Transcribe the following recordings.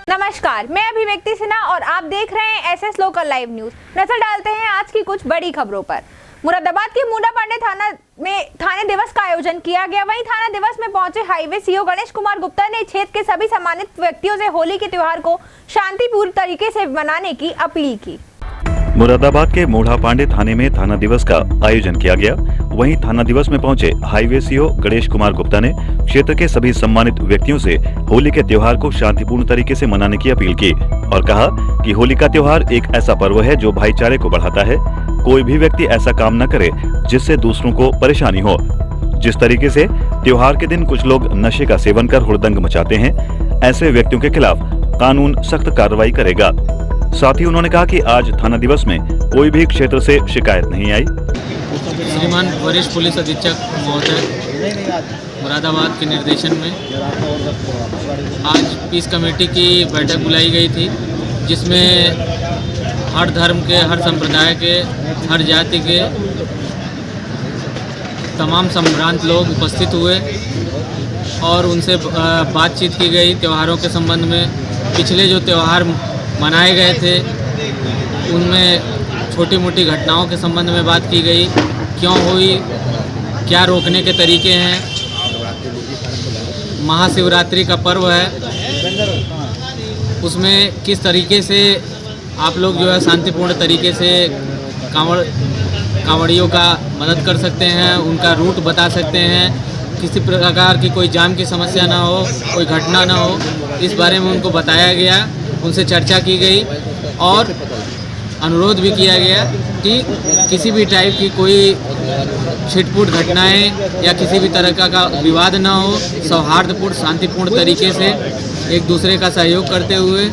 नमस्कार, मैं अभिव्यक्ति सिन्हा और आप देख रहे हैं एसएस लोकल लाइव न्यूज। नजर डालते हैं आज की कुछ बड़ी खबरों पर। मुरादाबाद के मूंडा पांडे थाना में थाने दिवस का आयोजन किया गया। वहीं थाना दिवस में पहुंचे हाईवे सीओ गणेश कुमार गुप्ता ने क्षेत्र के सभी सम्मानित व्यक्तियों से होली के त्योहार को शांतिपूर्ण तरीके से मनाने की अपील की। मुरादाबाद के मूंडा पांडे थाने में थाना दिवस का आयोजन किया गया। वहीं थाना दिवस में पहुंचे हाईवे सीओ गणेश कुमार गुप्ता ने क्षेत्र के सभी सम्मानित व्यक्तियों से होली के त्योहार को शांतिपूर्ण तरीके से मनाने की अपील की और कहा कि होली का त्योहार एक ऐसा पर्व है जो भाईचारे को बढ़ाता है। कोई भी व्यक्ति ऐसा काम न करे जिससे दूसरों को परेशानी हो। जिस तरीके से त्योहार के दिन कुछ लोग नशे का सेवन कर हुड़दंग मचाते हैं, ऐसे व्यक्तियों के खिलाफ कानून सख्त कार्रवाई करेगा। साथ ही उन्होंने कहा कि आज थाना दिवस में कोई भी क्षेत्र से शिकायत नहीं आई। श्रीमान वरिष्ठ पुलिस अधीक्षक महोदय मुरादाबाद के निर्देशन में आज पीस कमेटी की बैठक बुलाई गई थी, जिसमें हर धर्म के, हर संप्रदाय के, हर जाति के तमाम संभ्रांत लोग उपस्थित हुए और उनसे बातचीत की गई। त्योहारों के संबंध में पिछले जो त्यौहार मनाए गए थे उनमें छोटी मोटी घटनाओं के संबंध में बात की गई, क्यों हुई, क्या रोकने के तरीके हैं। महाशिवरात्रि का पर्व है, उसमें किस तरीके से आप लोग जो है शांतिपूर्ण तरीके से कांवड़ियों का मदद कर सकते हैं, उनका रूट बता सकते हैं, किसी प्रकार की कोई जाम की समस्या ना हो, कोई घटना ना हो, इस बारे में उनको बताया गया, उनसे चर्चा की गई और अनुरोध भी किया गया कि किसी भी टाइप की कोई छिटपुट घटनाएं या किसी भी तरह का विवाद ना हो, सौहार्दपूर्ण शांतिपूर्ण तरीके से एक दूसरे का सहयोग करते हुए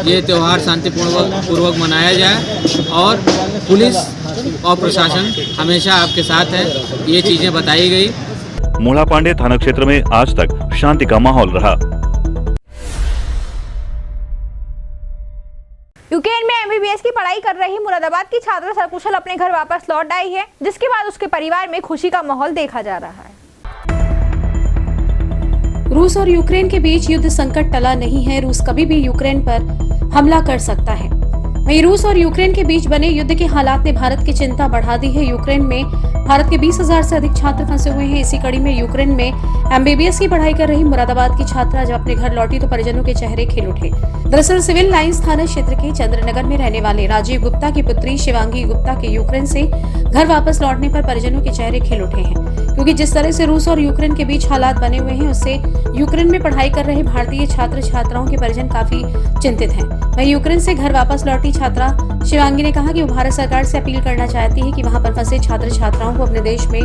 ये त्यौहार शांतिपूर्वक मनाया जाए और पुलिस और प्रशासन हमेशा आपके साथ है, ये चीज़ें बताई गई। मूंडा पांडे थाना क्षेत्र में आज तक शांति का माहौल रहा। यूक्रेन में एमबीबीएस की पढ़ाई कर रही मुरादाबाद की छात्रा सकुशल अपने घर वापस लौट आई है, जिसके बाद उसके परिवार में खुशी का माहौल देखा जा रहा है। रूस और यूक्रेन के बीच युद्ध संकट टला नहीं है। रूस कभी भी यूक्रेन पर हमला कर सकता है। वहीं रूस और यूक्रेन के बीच बने युद्ध के हालात ने भारत की चिंता बढ़ा दी है। यूक्रेन में भारत के 20,000 से अधिक छात्र फंसे हुए हैं। इसी कड़ी में यूक्रेन में एमबीबीएस की पढ़ाई कर रही मुरादाबाद की छात्रा जब अपने घर लौटी तो परिजनों के चेहरे खिल उठे। दरअसल सिविल लाइंस थाना क्षेत्र के चंद्रनगर में रहने वाले राजीव गुप्ता की पुत्री शिवांगी गुप्ता के यूक्रेन से घर वापस लौटने पर परिजनों के चेहरे खिल उठे हैं, क्योंकि जिस तरह से रूस और यूक्रेन के बीच हालात बने हुए हैं उससे यूक्रेन में पढ़ाई कर रहे भारतीय छात्र छात्राओं के परिजन काफी चिंतित हैं। वहीं यूक्रेन से घर वापस लौटी छात्रा शिवांगी ने कहा कि वो भारत सरकार से अपील करना चाहती है कि वहां पर फंसे छात्र छात्राओं को अपने देश में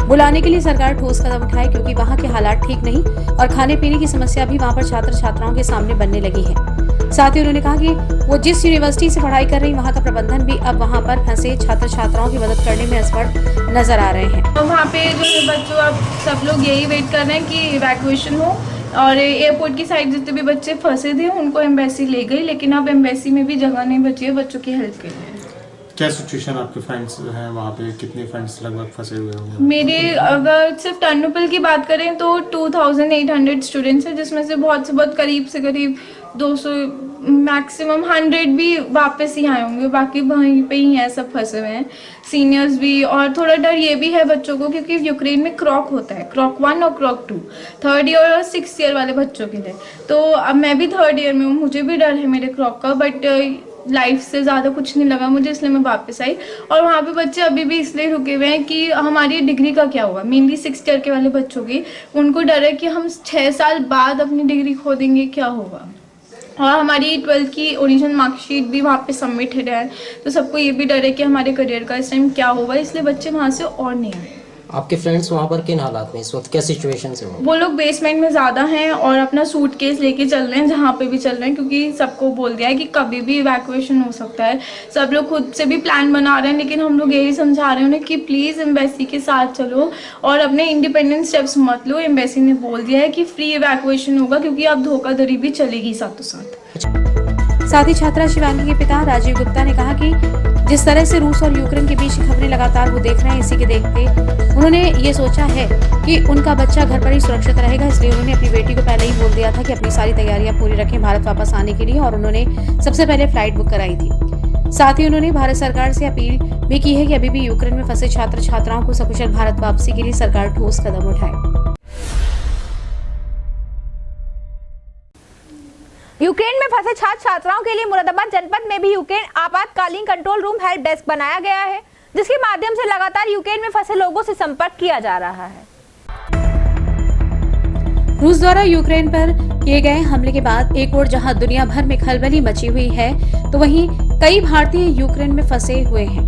बुलाने के लिए सरकार ठोस कदम उठाए, क्योंकि वहां के हालात ठीक नहीं और खाने पीने की समस्या भी वहां पर छात्र छात्राओं के सामने बनने लगी है। साथ ही उन्होंने कहा कि वो जिस यूनिवर्सिटी से पढ़ाई कर रही वहाँ का प्रबंधन भी अब वहाँ पर फंसे छात्र छात्राओं की मदद करने में असमर्थ नजर आ रहे हैं। तो वहाँ पे जो है बच्चों अब सब लोग यही वेट कर रहे हैं कि इवैक्यूएशन हो और एयरपोर्ट की साइड जितने भी बच्चे फंसे थे उनको एम्बेसी ले गई, लेकिन अब एम्बेसी में भी जगह नहीं बची है बच्चों की हेल्प के लिए। क्या सिचुएशन आपके फ्रेंड्स हैं वहाँ पे, कितने फ्रेंड्स लगभग फंसे हुए होंगे? मेरे अगर सिर्फ टर्नोपल की बात करें तो 2800 स्टूडेंट्स हैं, जिसमें से बहुत करीब से करीब 200 मैक्सिमम 100 भी वापस ही आए होंगे, बाकी वहीं पे ही हैं, सब फंसे हुए हैं, सीनियर्स भी। और थोड़ा डर ये भी है बच्चों को, क्योंकि यूक्रेन में क्रॉक होता है, क्रॉक 1 और क्रॉक 2, 3rd ईयर और 6th ईयर वाले बच्चों के लिए। तो अब मैं भी 3rd ईयर में हूँ, मुझे भी डर है मेरे क्रॉक का, बट लाइफ से ज़्यादा कुछ नहीं लगा मुझे, इसलिए मैं वापस आई। और वहाँ पे बच्चे अभी भी इसलिए रुके हुए हैं कि हमारी डिग्री का क्या होगा, मेनली 6th ईयर के वाले बच्चों की, उनको डर है कि हम 6 साल बाद अपनी डिग्री खो देंगे, क्या होगा। और हमारी 12th की ओरिजिनल मार्कशीट भी वहाँ पे सबमिटेड है, तो सबको ये भी डर है कि हमारे करियर का इस टाइम क्या होगा, इसलिए बच्चे वहाँ से और नहीं आए। आपके फ्रेंड्स वहाँ पर किन हालात में इस वक्त, क्या सिचुएशन है? वो लोग बेसमेंट में ज़्यादा हैं और अपना सूटकेस लेके चल रहे हैं, जहाँ पे भी चल रहे हैं, क्योंकि सबको बोल दिया है कि कभी भी इवैक्यूएशन हो सकता है। सब लोग खुद से भी प्लान बना रहे हैं, लेकिन हम लोग यही समझा रहे हैं उन्हें कि प्लीज़ एम्बेसी के साथ चलो और अपने इंडिपेंडेंट स्टेप्स मत लो। एम्बेसी ने बोल दिया है कि फ्री इवैक्यूएशन होगा, क्योंकि अब धोखाधड़ी भी चलेगी साथों साथ। साथ ही छात्रा शिवांगी के पिता राजीव गुप्ता ने कहा कि जिस तरह से रूस और यूक्रेन के बीच की खबरें लगातार वो देख रहे हैं, इसी के देखते उन्होंने ये सोचा है कि उनका बच्चा घर पर ही सुरक्षित रहेगा। इसलिए उन्होंने अपनी बेटी को पहले ही बोल दिया था कि अपनी सारी तैयारियां पूरी रखें भारत वापस आने के लिए, और उन्होंने सबसे पहले फ्लाइट बुक कराई थी। साथ ही उन्होंने भारत सरकार से अपील भी की है कि अभी भी यूक्रेन में फंसे छात्र छात्राओं को सकुशल भारत वापसी के लिए सरकार ठोस कदम उठाए। यूक्रेन में फंसे छात्र छात्राओं के लिए मुरादाबाद जनपद में भी यूक्रेन आपातकालीन कंट्रोल रूम हेल्प डेस्क बनाया गया है, जिसके माध्यम से लगातार यूक्रेन में फंसे लोगों से संपर्क किया जा रहा है। रूस द्वारा यूक्रेन पर किए गए हमले के बाद एक ओर जहां दुनिया भर में खलबली मची हुई है, तो वहीं कई भारतीय यूक्रेन में फंसे हुए हैं।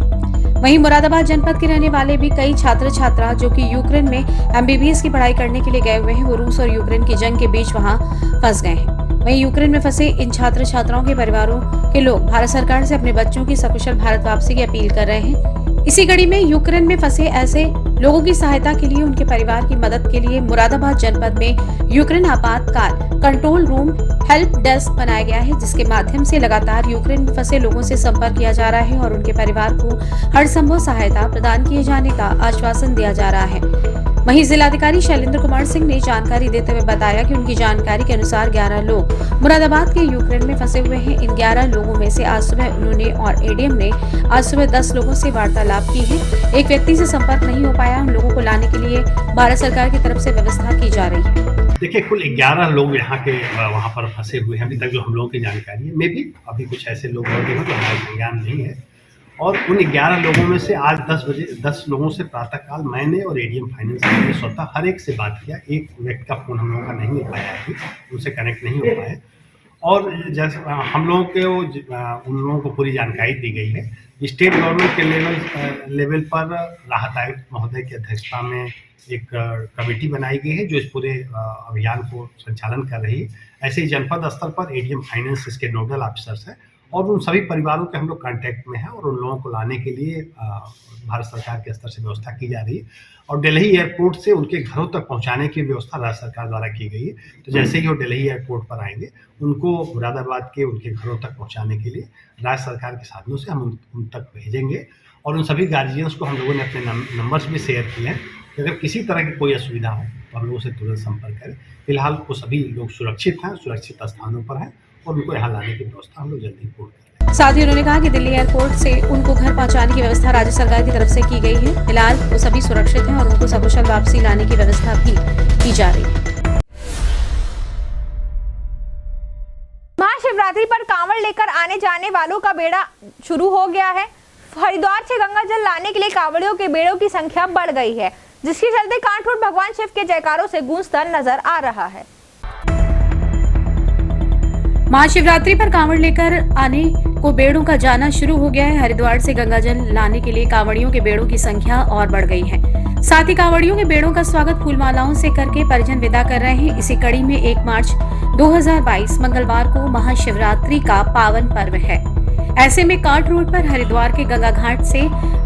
वहीं मुरादाबाद जनपद के रहने वाले भी कई छात्र छात्रा जो कि यूक्रेन में MBBS की पढ़ाई करने के लिए गए हुए हैं, वो रूस और यूक्रेन की जंग के बीच वहां फंस गए हैं। वहीं यूक्रेन में फंसे इन छात्र छात्राओं के परिवारों के लोग भारत सरकार से अपने बच्चों की सकुशल भारत वापसी की अपील कर रहे हैं। इसी कड़ी में यूक्रेन में फंसे ऐसे लोगों की सहायता के लिए, उनके परिवार की मदद के लिए मुरादाबाद जनपद में यूक्रेन आपातकाल कंट्रोल रूम हेल्प डेस्क बनाया गया है, जिसके माध्यम से लगातार यूक्रेन में फंसे लोगों से संपर्क किया जा रहा है और उनके परिवार को हर संभव सहायता प्रदान किए जाने का आश्वासन दिया जा रहा है। वहीं जिलाधिकारी शैलेंद्र कुमार सिंह ने जानकारी देते हुए बताया कि उनकी जानकारी के अनुसार 11 लोग मुरादाबाद के यूक्रेन में फंसे हुए हैं। इन 11 लोगों में से आज सुबह उन्होंने और एडीएम ने आज सुबह 10 लोगों से वार्तालाप की है। एक व्यक्ति से संपर्क नहीं हो पाया। उन लोगों को लाने के लिए भारत सरकार की तरफ से व्यवस्था की जा रही है। देखिए, कुल 11 लोग यहाँ के वहाँ पर फंसे हुए हैं, अभी तक जो हम लोगों की जानकारी है। मे भी अभी कुछ ऐसे लोग होंगे जो हमारे संज्ञान नहीं है। और उन 11 लोगों में से आज 10 लोगों से प्रातःकाल मैंने और एडीएम फाइनेंस ने स्वतः हर एक से बात किया। एक व्यक्ति का फ़ोन हम लोगों का नहीं मिल पाया है, उनसे कनेक्ट नहीं हो पाए। और जैसे हम लोगों के उन लोगों को पूरी जानकारी दी गई है। स्टेट गवर्नमेंट के लेवल पर राहत आयुक्त महोदय की अध्यक्षता में एक कमेटी बनाई गई है जो इस पूरे अभियान को संचालन कर रही है। ऐसे ही जनपद स्तर पर एडीएम फाइनेंस इसके नोडल ऑफिसर्स हैं और उन सभी परिवारों के हम लोग कांटेक्ट में हैं और उन लोगों को लाने के लिए भारत सरकार के स्तर से व्यवस्था की जा रही है। और दिल्ली एयरपोर्ट से उनके घरों तक पहुंचाने की व्यवस्था राज्य सरकार द्वारा की गई है। तो जैसे ही वो दिल्ली एयरपोर्ट पर आएंगे, उनको मुरादाबाद के उनके घरों तक पहुंचाने के लिए राज्य सरकार के साधनों से हम उन तक भेजेंगे। और उन सभी गार्जियंस को हम लोगों ने अपने नंबर्स भी शेयर किए हैं कि अगर किसी तरह की कोई असुविधा हो तो हम लोगों से तुरंत संपर्क करें। फिलहाल वो सभी लोग सुरक्षित हैं, सुरक्षित स्थानों पर हैं और उनको यहाँ लाने की व्यवस्था हम लोग जल्दी पूर्ण करें। साथ ही उन्होंने कहा कि दिल्ली एयरपोर्ट से उनको घर पहुंचाने की व्यवस्था राज्य सरकार की तरफ से की गई है। फिलहाल वो सभी सुरक्षित हैं और उनको सकुशल वापसी लाने की व्यवस्था भी की जा रही है। महाशिवरात्रि पर कांवड़ लेकर आने जाने वालों का बेड़ा शुरू हो गया है। हरिद्वार से गंगा जल लाने के लिए कांवड़ियों के बेड़ों की संख्या बढ़ गई है, जिसके चलते कांठ रोड भगवान शिव के जयकारों से गूंजता नजर आ रहा है। महाशिवरात्रि पर कांवड़ लेकर आने को बेड़ों का जाना शुरू हो गया है। हरिद्वार से गंगा जल लाने के लिए कांवड़ियों के बेड़ों की संख्या और बढ़ गई है। साथ ही कांवड़ियों के बेड़ों का स्वागत फूलमालाओं से करके परिजन विदा कर रहे हैं। इसी कड़ी में 1 मार्च 2022 मंगलवार को महाशिवरात्रि का पावन पर्व है। ऐसे में कांठ रोड पर हरिद्वार के गंगा घाट से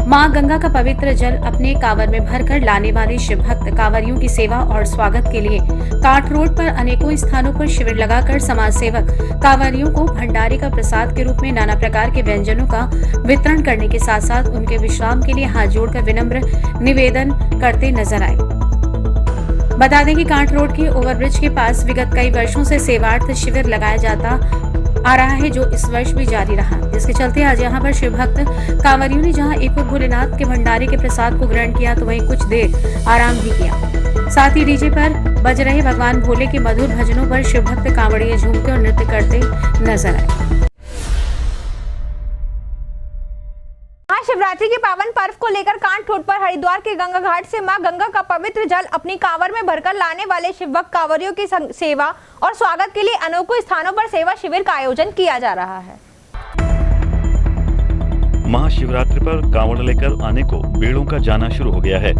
मां गंगा का पवित्र जल अपने कांवर में भरकर लाने वाले शिव भक्त कांवरियों की सेवा और स्वागत के लिए कांठ रोड पर अनेकों स्थानों पर शिविर लगाकर समाज सेवक कांवरियों को भंडारे का प्रसाद के रूप में नाना प्रकार के व्यंजनों का वितरण करने के साथ साथ उनके विश्राम के लिए हाथ जोड़कर विनम्र निवेदन करते नजर आए। बता दें कि कांठ रोड के ओवरब्रिज के पास विगत कई वर्षों से सेवार्थ शिविर लगाया जाता आ रहा है, जो इस वर्ष भी जारी रहा, जिसके चलते आज यहां पर शिव भक्त कांवरियों ने जहां एक और भोलेनाथ के भंडारे के प्रसाद को ग्रहण किया तो वहीं कुछ देर आराम भी किया। साथ ही डीजे पर बज रहे भगवान भोले के मधुर भजनों पर शिव भक्त कांवड़िए झूमते और नृत्य करते नजर आए। महाशिवरात्रि के पावन पर्व को लेकर कांठ रोड पर हरिद्वार के गंगा घाट से मां गंगा का पवित्र जल अपनी कांवर में भरकर लाने वाले शिवभक्त कांवरियों की सेवा और स्वागत के लिए अनेकों स्थानों पर सेवा शिविर का आयोजन किया जा रहा है। महाशिवरात्रि पर कांवड़ लेकर आने को बेड़ों का जाना शुरू हो गया है।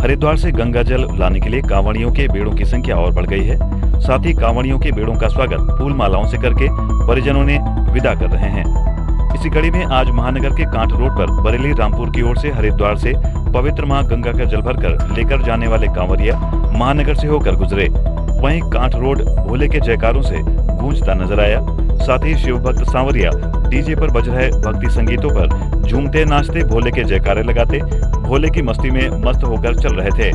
हरिद्वार से गंगा जल लाने के लिए कांवड़ियों के बेड़ों की संख्या और बढ़ गई है। साथ ही कांवड़ियों के बेड़ों का स्वागत फूल मालाओं से करके परिजनों ने विदा कर रहे हैं। इसी कड़ी में आज महानगर के कांठ रोड पर बरेली रामपुर की ओर से हरिद्वार से पवित्र मां गंगा का जल भरकर लेकर जाने वाले कांवरिया महानगर से होकर गुजरे। वहीं कांठ रोड भोले के जयकारों से गूंजता नजर आया। साथ ही शिव भक्त सांवरिया डीजे पर बज रहे भक्ति संगीतों पर झूमते नाचते भोले के जयकारे लगाते भोले की मस्ती में मस्त होकर चल रहे थे।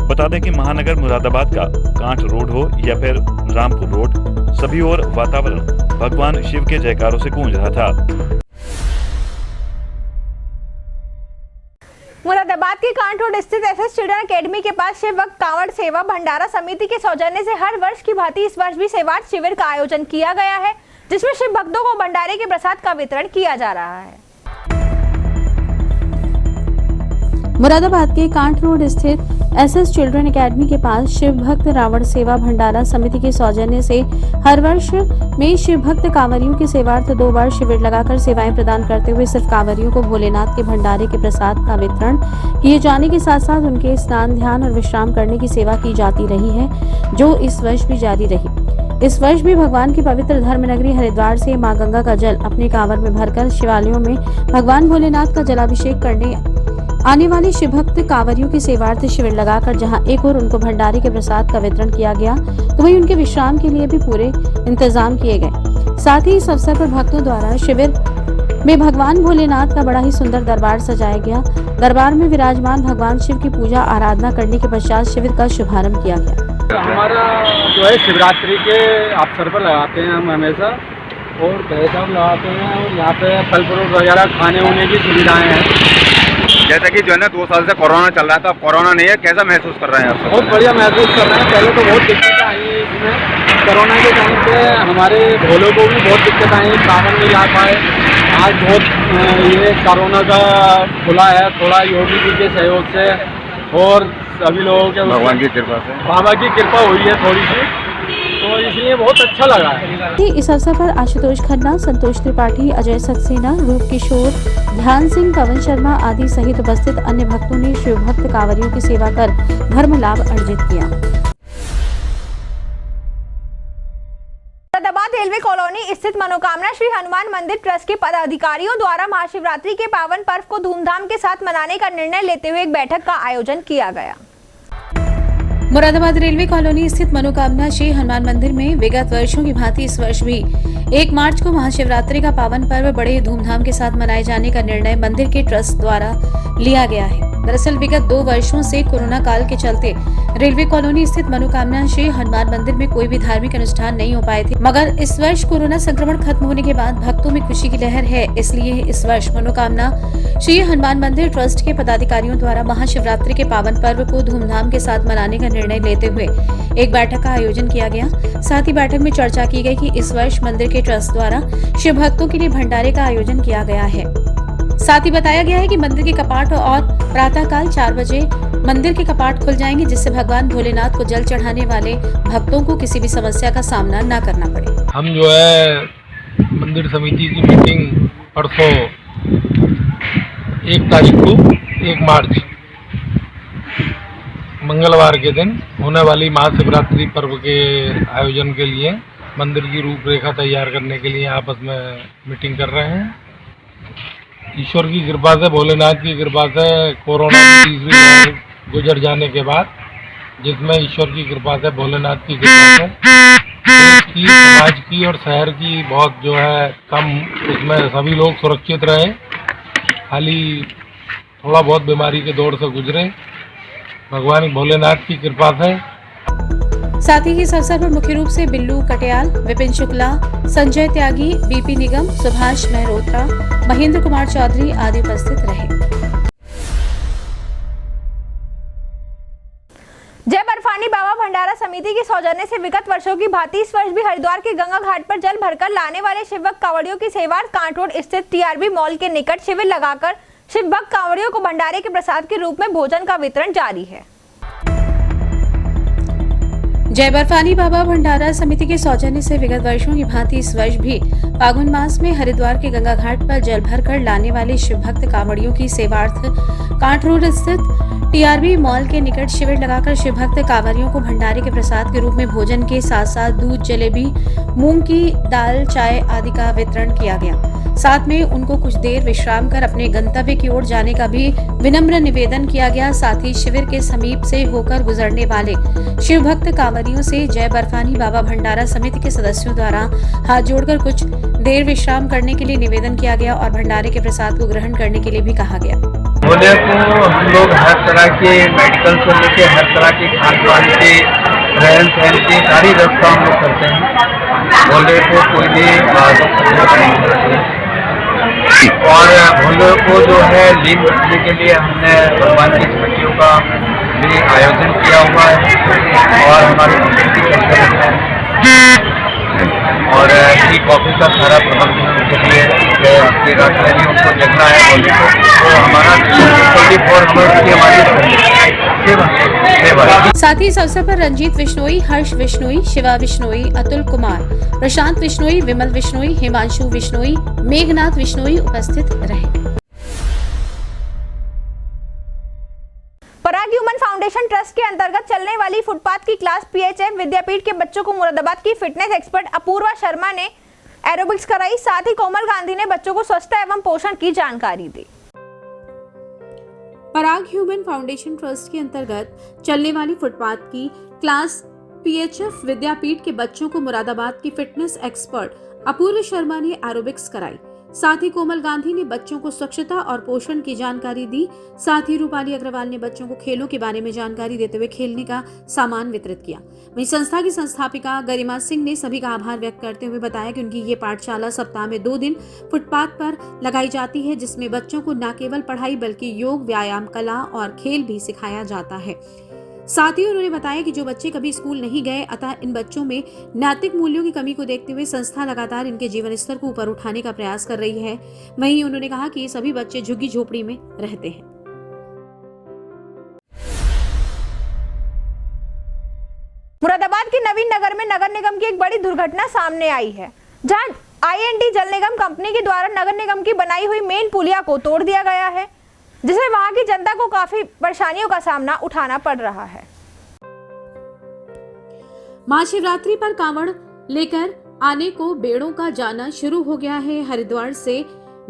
बता दें कि महानगर मुरादाबाद का कांठ रोड हो या फिर रामपुर रोड, सभी ओर वातावरण भगवान शिव के जयकारों से गूंज रहा था। मुरादाबाद के कांठ रोड स्थित एसएस चिल्ड्रन अकेडमी के पास शिव भक्त कांवड़ सेवा भंडारा समिति के सौजन्य से हर वर्ष की भांति इस वर्ष भी सेवार्थ शिविर का आयोजन किया गया है, जिसमें शिव भक्तों को भंडारे के प्रसाद का वितरण किया जा रहा है। मुरादाबाद के कांठ रोड स्थित एसएस चिल्ड्रन एकेडमी के पास शिव भक्त रावण सेवा भंडारा समिति के सौजन्य से हर वर्ष में शिव भक्त कांवरियों की सेवार्थ 2 बार शिविर लगाकर सेवाएं प्रदान करते हुए सिर्फ कांवरियों को भोलेनाथ के भंडारे के प्रसाद का वितरण किए जाने के साथ साथ उनके स्नान, ध्यान और विश्राम करने की सेवा की जाती रही है, जो इस वर्ष भी जारी रही। इस वर्ष भी भगवान की पवित्र धर्मनगरी हरिद्वार से मां गंगा का जल अपने कांवर में भरकर शिवालयों में भगवान भोलेनाथ का जलाभिषेक करने आने वाले शिव भक्त कांवरियों की सेवार्थ शिविर लगाकर जहां एक और उनको भंडारे के प्रसाद का वितरण किया गया, तो वहीं उनके विश्राम के लिए भी पूरे इंतजाम किए गए। साथ ही इस अवसर पर भक्तों द्वारा शिविर में भगवान भोलेनाथ का बड़ा ही सुंदर दरबार सजाया गया। दरबार में विराजमान भगवान शिव की पूजा आराधना करने के पश्चात शिविर का शुभारंभ किया गया। हमारा जो है शिवरात्रि के अवसर पर लगाते हैं हम हमेशा, और भैंसा लगाते हैं, और यहाँ पे फल फ्रूट वगैरह खाने होने की सुविधाएं हैं। जैसा कि जो है ना 2 साल से कोरोना चल रहा था, अब कोरोना नहीं है, कैसा महसूस कर रहे हैं आप? बहुत बढ़िया महसूस कर रहे हैं। पहले तो बहुत दिक्कत आई इसमें, कोरोना के टाइम पे हमारे भोलों को भी बहुत दिक्कत आई, सावन नहीं आ पाए। आज बहुत ये कोरोना का खुला है, थोड़ा योगी जी के सहयोग से और सभी लोगों के भगवान की कृपा से, बाबा की कृपा हुई है थोड़ी सी, तो इसलिए बहुत अच्छा लगा है। इस अवसर पर आशुतोष खन्ना, संतोष त्रिपाठी, अजय सक्सेना, रूप किशोर, ध्यान सिंह, पवन शर्मा आदि सहित उपस्थित अन्य भक्तों ने शिव भक्त कांवरियों की सेवा कर धर्म लाभ अर्जित किया। मुरादाबाद रेलवे कॉलोनी स्थित मनोकामना श्री हनुमान मंदिर ट्रस्ट के पदाधिकारियों द्वारा महाशिवरात्रि के पावन पर्व को धूमधाम के साथ मनाने का निर्णय लेते हुए एक बैठक का आयोजन किया गया। मुरादाबाद रेलवे कॉलोनी स्थित मनोकामना श्री हनुमान मंदिर में विगत वर्षों की भांति इस वर्ष भी 1 मार्च को महाशिवरात्रि का पावन पर्व बड़े धूमधाम के साथ मनाए जाने का निर्णय मंदिर के ट्रस्ट द्वारा लिया गया है। दरअसल विगत 2 वर्षों से कोरोना काल के चलते रेलवे कॉलोनी स्थित मनोकामना श्री हनुमान मंदिर में कोई भी धार्मिक अनुष्ठान नहीं हो पाए थे, मगर इस वर्ष कोरोना संक्रमण खत्म होने के बाद भक्तों में खुशी की लहर है। इसलिए इस वर्ष मनोकामना श्री हनुमान मंदिर ट्रस्ट के पदाधिकारियों द्वारा महाशिवरात्रि के पावन पर्व को धूमधाम के साथ मनाने का निर्णय लेते हुए एक बैठक का आयोजन किया गया। साथ ही बैठक में चर्चा की गई कि इस वर्ष मंदिर के ट्रस्ट द्वारा शिव भक्तों के लिए भंडारे का आयोजन किया गया है। साथ ही बताया गया है कि मंदिर के कपाट और प्रातःकाल 4 बजे मंदिर के कपाट खुल जाएंगे, जिससे भगवान भोलेनाथ को जल चढ़ाने वाले भक्तों को किसी भी समस्या का सामना न करना पड़े। हम जो है मंदिर समिति की मीटिंग परसों 1 तारीख को 1 मार्च मंगलवार के दिन होने वाली महाशिवरात्रि पर्व के आयोजन के लिए मंदिर की रूपरेखा तैयार करने के लिए आपस में मीटिंग कर रहे हैं। ईश्वर की कृपा से, भोलेनाथ की कृपा से कोरोना की 3री लहर गुजर जाने के बाद, जिसमें ईश्वर की कृपा से, भोलेनाथ की कृपा से देश की, समाज की और शहर की बहुत जो है कम, उसमें सभी लोग सुरक्षित रहे, खाली थोड़ा बहुत बीमारी के दौर से गुजरे, भगवान भोलेनाथ की कृपा से। साथ ही इस अवसर पर मुख्य रूप से बिल्लू कटियाल, विपिन शुक्ला, संजय त्यागी, बीपी निगम, सुभाष मेहरोत्रा, महेंद्र कुमार चौधरी आदि उपस्थित रहे। जय बर्फानी बाबा भंडारा समिति के सौजन्य से विगत वर्षों की भांति इस वर्ष भी हरिद्वार के गंगा घाट पर जल भरकर लाने वाले शिव भक्त कांवड़ियों की सेवार्थ कांट रोड स्थित टीआरबी मॉल के निकट शिविर लगाकर शिव भक्त कांवड़ियों को भंडारे के प्रसाद के रूप में भोजन का वितरण जारी है। जय बर्फानी बाबा भंडारा समिति के सौजन्य से विगत वर्षों की भांति इस वर्ष भी फागुन मास में हरिद्वार के गंगा घाट पर जल भरकर लाने वाले शिव भक्त कांवड़ियों की सेवार्थ कांट रोड स्थित टीआरबी मॉल के निकट शिविर लगाकर शिव भक्त कांवड़ियों को भंडारे के प्रसाद के रूप में भोजन के साथ साथ दूध, जलेबी, मूंग की दाल, चाय आदि का वितरण किया गया। साथ में उनको कुछ देर विश्राम कर अपने गंतव्य की ओर जाने का भी विनम्र निवेदन किया गया। साथ ही शिविर के समीप से होकर गुजरने वाले शिव भक्त कांवरियों से जय बर्फानी बाबा भंडारा समिति के सदस्यों द्वारा हाथ जोड़कर कुछ देर विश्राम करने के लिए निवेदन किया गया और भंडारे के प्रसाद को ग्रहण करने के लिए भी कहा गया। भोले को हम लोग हर तरह के मेडिकल से लेके हर तरह की खान पान की रहन सहन की सारी व्यवस्था हम लोग करते हैं। भोले को कोई भी और भोले को जो है लीन रखने के लिए हमने भगवान की छठियों का भी आयोजन किया हुआ है और हमारे कम्युनिटी के अंदर है और टी कॉफी का सारा प्रबंध उनके लिए आपकी राजधानी उनको जगना है भोले को, तो हमारा 24 आवर्स की हमारी सेवा। साथ ही इस अवसर पर रंजीत विश्नोई, हर्ष विश्नोई, शिवा विश्नोई, अतुल कुमार, प्रशांत विश्नोई, विमल विश्नोई, हिमांशु विश्नोई, मेघनाथ विश्नोई उपस्थित रहे। पराग ह्यूमन फाउंडेशन ट्रस्ट के अंतर्गत चलने वाली फुटपाथ की क्लास पीएचएफ विद्यापीठ के बच्चों को मुरादाबाद की फिटनेस एक्सपर्ट अपूर्वा शर्मा ने एरोबिक्स कराई। साथ ही कोमल गांधी ने बच्चों को स्वच्छता एवं पोषण की जानकारी दी। पराग ह्यूमन फाउंडेशन ट्रस्ट के अंतर्गत चलने वाली फुटपाथ की क्लास पीएचएफ विद्यापीठ के बच्चों को मुरादाबाद की फिटनेस एक्सपर्ट अपूर्व शर्मा ने एरोबिक्स कराई। साथ ही कोमल गांधी ने बच्चों को स्वच्छता और पोषण की जानकारी दी। साथ ही रूपाली अग्रवाल ने बच्चों को खेलों के बारे में जानकारी देते हुए खेलने का सामान वितरित किया। वहीं संस्था की संस्थापिका गरिमा सिंह ने सभी का आभार व्यक्त करते हुए बताया कि उनकी ये पाठशाला सप्ताह में 2 दिन फुटपाथ पर लगाई जाती है, जिसमें बच्चों को न केवल पढ़ाई बल्कि योग, व्यायाम, कला और खेल भी सिखाया जाता है। साथ ही उन्होंने बताया कि जो बच्चे कभी स्कूल नहीं गए, अतः इन बच्चों में नैतिक मूल्यों की कमी को देखते हुए संस्था लगातार इनके जीवन स्तर को ऊपर उठाने का प्रयास कर रही है। वहीं उन्होंने कहा कि ये सभी बच्चे झुग्गी झोपड़ी में रहते हैं। मुरादाबाद के नवीन नगर में नगर निगम की एक बड़ी दुर्घटना सामने आई है, जहां आईएनटी जल निगम कंपनी के द्वारा नगर निगम की बनाई हुई मेन पुलिया को तोड़ दिया गया है, जिससे वहां की जनता को काफी परेशानियों का सामना उठाना पड़ रहा है। महाशिवरात्रि पर कांवड़ लेकर आने को बेड़ों का जाना शुरू हो गया है। हरिद्वार से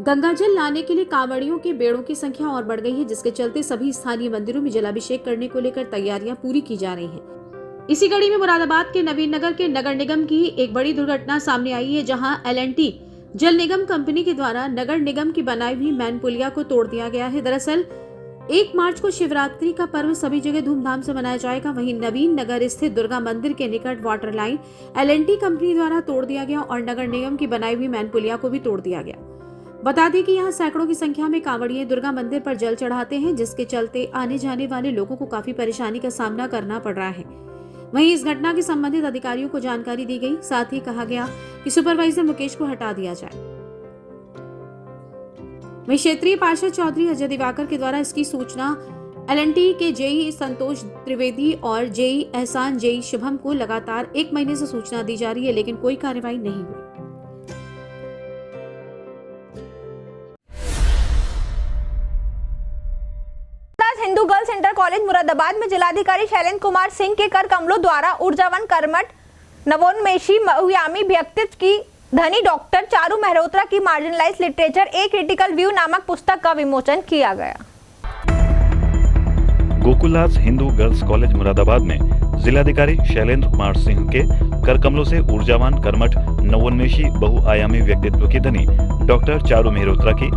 गंगाजल लाने के लिए कांवड़ियों के बेड़ों की संख्या और बढ़ गई है, जिसके चलते सभी स्थानीय मंदिरों में जलाभिषेक करने को लेकर तैयारियां पूरी की जा रही हैं। इसी कड़ी में मुरादाबाद के नवीन नगर के नगर निगम की एक बड़ी दुर्घटना सामने आई है, जहां एल&टी जल निगम कंपनी के द्वारा नगर निगम की बनाई हुई मैन पुलिया को तोड़ दिया गया है। दरअसल 1 मार्च को शिवरात्रि का पर्व सभी जगह धूमधाम से मनाया जाएगा। वहीं नवीन नगर स्थित दुर्गा मंदिर के निकट वाटर लाइन एल&टी कंपनी द्वारा तोड़ दिया गया और नगर निगम की बनाई हुई मैन पुलिया को भी तोड़ दिया गया। बता दें कि यहाँ सैकड़ों की संख्या में कांवड़िए दुर्गा मंदिर पर जल चढ़ाते हैं, जिसके चलते आने जाने वाले लोगों को काफी परेशानी का सामना करना पड़ रहा है। वहीं इस घटना के संबंधित अधिकारियों को जानकारी दी गई। साथ ही कहा गया कि सुपरवाइजर मुकेश को हटा दिया जाए। वहीं क्षेत्रीय पार्षद चौधरी अजय दिवाकर के द्वारा इसकी सूचना एल&टी के जेई संतोष त्रिवेदी और जेई एहसान जेई शुभम को लगातार 1 महीने से सूचना दी जा रही है, लेकिन कोई कार्रवाई नहीं हुई। Hindu girls inter college Moradabad में जिलाधिकारी शैलेंद्र कुमार सिंह के कर कमलों द्वारा ऊर्जावान, कर्मठ, नवोन्मेषी, बहुआयामी व्यक्तित्व की धनी डॉक्टर चारू मेहरोत्रा की marginalize literature a critical view नामक पुस्तक का विमोचन किया गया। गोकुलदास हिंदू गर्ल्स कॉलेज मुरादाबाद में जिलाधिकारी शैलेंद्र कुमार सिंह के कर कमलों से ऊर्जावान, कर्मठ, नवोन्मेषी, बहुआयामी व्यक्तित्व की धनी डॉक्टर चारू मेहरोत्रा की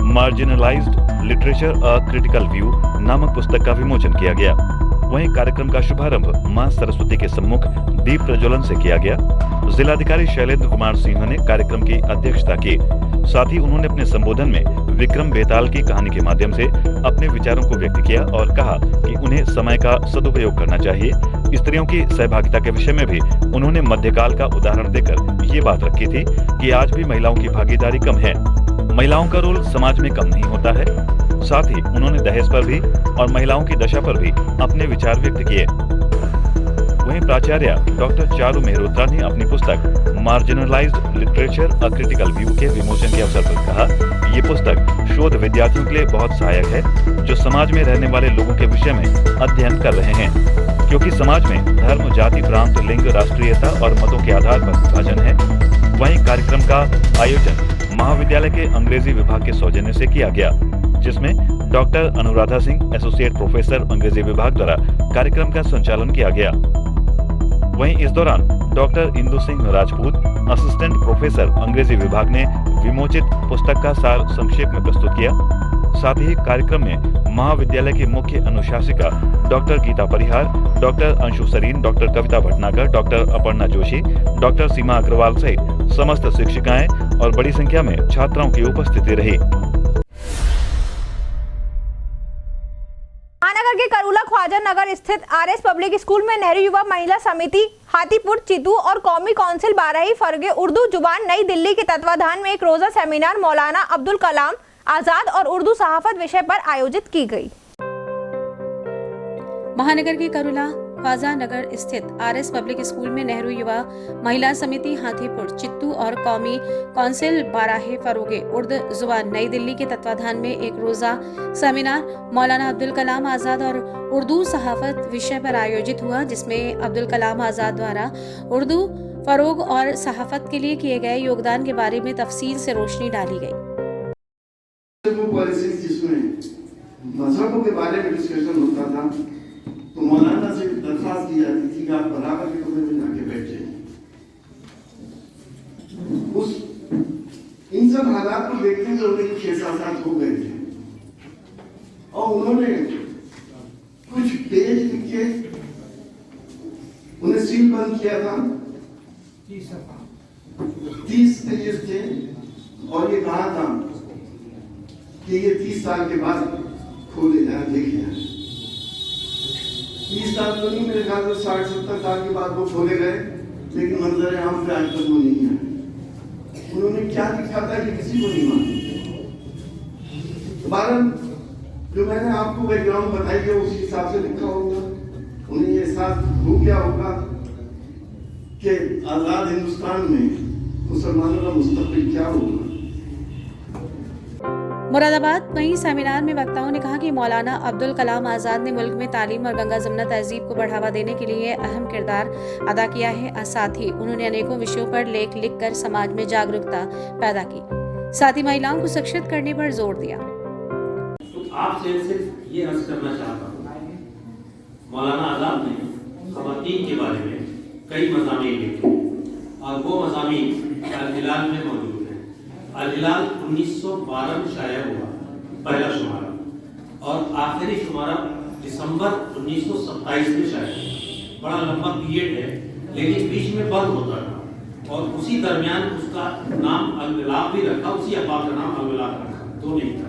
marginalised literature a critical view नामक पुस्तक का विमोचन किया गया। वहीं कार्यक्रम का शुभारंभ मां सरस्वती के सम्मुख दीप प्रज्वलन से किया गया। जिलाधिकारी शैलेंद्र कुमार सिंह ने कार्यक्रम की अध्यक्षता की। साथ ही उन्होंने अपने संबोधन में विक्रम बेताल की कहानी के माध्यम से अपने विचारों को व्यक्त किया और कहा कि उन्हें समय का सदुपयोग करना चाहिए। स्त्रियों की सहभागिता के विषय में भी उन्होंने मध्यकाल का उदाहरण देकर ये बात रखी थी कि आज भी महिलाओं की भागीदारी कम है, महिलाओं का रोल समाज में कम नहीं होता है। साथ ही उन्होंने दहेज पर भी और महिलाओं की दशा पर भी अपने विचार व्यक्त किए। वहीं प्राचार्य डॉक्टर चारू मेहरोत्रा ने अपनी पुस्तक marginalised literature a critical view के विमोचन के अवसर पर कहा, ये पुस्तक शोध विद्यार्थियों के लिए बहुत सहायक है जो समाज में रहने वाले लोगों के विषय में अध्ययन कर रहे हैं, क्योंकि समाज में धर्म, जाति, प्रांत, लिंग, राष्ट्रीयता और मतों के आधार पर विभाजन है। वहीं कार्यक्रम का आयोजन महाविद्यालय के अंग्रेजी विभाग के सौजन्य से किया गया, जिसमें doctor Anuradha Singh associate professor अंग्रेजी विभाग द्वारा कार्यक्रम का संचालन किया गया। वहीं इस दौरान doctor Indu Singh Rajput assistant professor अंग्रेजी विभाग ने विमोचित पुस्तक का सार संक्षेप में प्रस्तुत किया। साथ ही कार्यक्रम में महाविद्यालय की मुख्य अनुशासिका डॉक्टर गीता परिहार, डॉक्टर अंशु सरीन, डॉक्टर कविता भटनागर, डॉक्टर अपर्णा जोशी, डॉक्टर सीमा अग्रवाल सहित समस्त शिक्षिकाएं और बड़ी संख्या में छात्राओं की उपस्थिति रही। महानगर के करूला ख्वाजा नगर स्थित आरएस पब्लिक स्कूल में नेहरू युवा महिला समिति हाथीपुर चितू और कौमी काउंसिल बाराही फरगे उर्दू जुबान नई दिल्ली के तत्वाधान में एक रोजा सेमिनार मौलाना अब्दुल कलाम आजाद और उर्दू सहाफत विषय पर आयोजित की गई। महानगर के करूला ख्वाजा नगर स्थित आरएस पब्लिक स्कूल में नेहरू युवा महिला समिति हाथीपुर चित्तू और कौमी काउंसिल बाराहे फरोगे उर्दू जुबान नई दिल्ली के तत्वाधान में एक रोजा सेमिनार मौलाना अब्दुल कलाम आजाद और उर्दू सहाफत विषय पर आयोजित हुआ, जिसमें अब्दुल कलाम आजाद द्वारा उर्दू फरोग और सहाफत के लिए किए गए योगदान के बारे में तफसील से रोशनी डाली गई। जिसमें मजहबों के बारे में डिस्कशन होता था तो मौलाना से दरख्वास्त की जाती थी कि आप बराबर के कमरे में जाके बैठ जाइए। उस इन सब हालात को देखते हुए उन्हें 6-7 साल हो गए थे और उन्होंने कुछ पेज लिखे, उन्हें सील बंद किया था। 30 पेज थे और ये कहा था कि ये 30 साल के बाद खोले जाए, देखे जाए। 30 साल तो नहीं, मेरे ख्याल से 60-70 साल के बाद वो खोले गए, लेकिन मंजर आम पे आज तक वो नहीं है। उन्होंने क्या लिखा था कि किसी को नहीं मालूम। बहरहाल जो मैंने आपको बैकग्राउंड बताई है उसी हिसाब से लिखा होगा। उन्हें ये एहसास हो गया होगा कि आजाद हिंदुस्तान में मुसलमानों का मुस्तकबिल क्या होगा। मुरादाबाद वहीं सेमिनार में वक्ताओं ने कहा कि मौलाना अब्दुल कलाम आजाद ने मुल्क में तालीम और गंगा जमुना तहजीब को बढ़ावा देने के लिए अहम किरदार अदा किया है। साथ ही उन्होंने अनेकों विषयों पर लेख लिखकर समाज में जागरूकता पैदा की, साथ ही महिलाओं को शिक्षित करने पर जोर दिया। तो आपसे सिर्फ ये अर्ज करना चाहता हूँ, मौलाना आजाद ने ख़वातीन के बारे में कई मज़ामीन लिखे और वो मज़ामीन अल-हिलाल में मौजूद है। अल-हिलाल 1912 में शाया हुआ पहला शुमारा और आखिरी शुमारा दिसंबर 1927 में शाया हुआ। बड़ा लंबा पीरियड है, लेकिन बीच में बंद होता रहा और उसी दरमियान उसका नाम अल-मिलाप भी रखा, उसी अहबाब का नाम अल-मिलाप रखा, तो नहीं था।